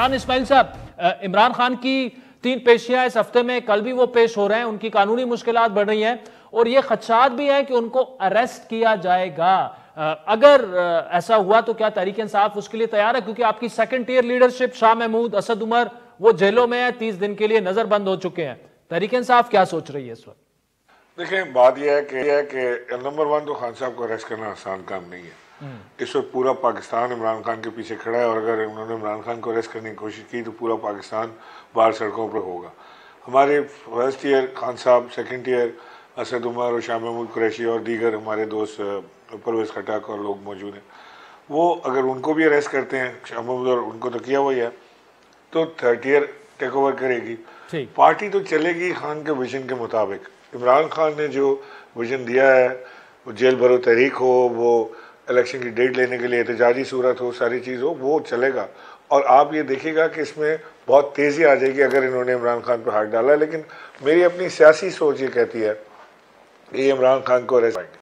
पठान इस्माइल साहब, इमरान खान की 3 पेशियां इस हफ्ते में, कल भी वो पेश हो रहे हैं, उनकी कानूनी मुश्किलात बढ़ रही हैं और ये खदशात भी हैं कि उनको अरेस्ट किया जाएगा। अगर ऐसा हुआ तो क्या तहरीक इंसाफ उसके लिए तैयार है? क्योंकि आपकी second tier leadership Shah Mahmood, Asad Umar, वो जेलों में है, 30 दिन के लिए नजरबंद हो चुके हैं। तहरीक इंसाफ क्या सोच रही है इस वक्त? देखें, बात यह है कि नंबर 1 तो खान साहब को अरेस्ट करना आसान काम नहीं है। इस वक्त पूरा पाकिस्तान इमरान खान के पीछे खड़ा है और अगर उन्होंने इमरान खान को अरेस्ट करने की कोशिश की तो पूरा पाकिस्तान बाहर सड़कों पर होगा। हमारे फर्स्ट ईयर खान साहब, सेकंड ईयर असद उमर और शाह महमूद कुरैशी और दीगर हमारे दोस्त परवेज खटक और लोग मौजूद हैं। वो अगर उनको भी अरेस्ट करते हैं, शाह महमूद और उनको तो किया हुआ ही है, तो थर्ड ईयर टेक ओवर करेगी। पार्टी तो चलेगी खान के विजन के मुताबिक। इमरान खान ने जो विजन दिया है, वो जेल भरो तहरीक हो, वो इलेक्शन की डेट लेने के लिए एहतजाजी सूरत हो, सारी चीज़ हो, वो चलेगा। और आप ये देखिएगा कि इसमें बहुत तेज़ी आ जाएगी अगर इन्होंने इमरान खान पर हाथ डाला है। लेकिन मेरी अपनी सियासी सोच ये कहती है कि इमरान खान को अरेस्ट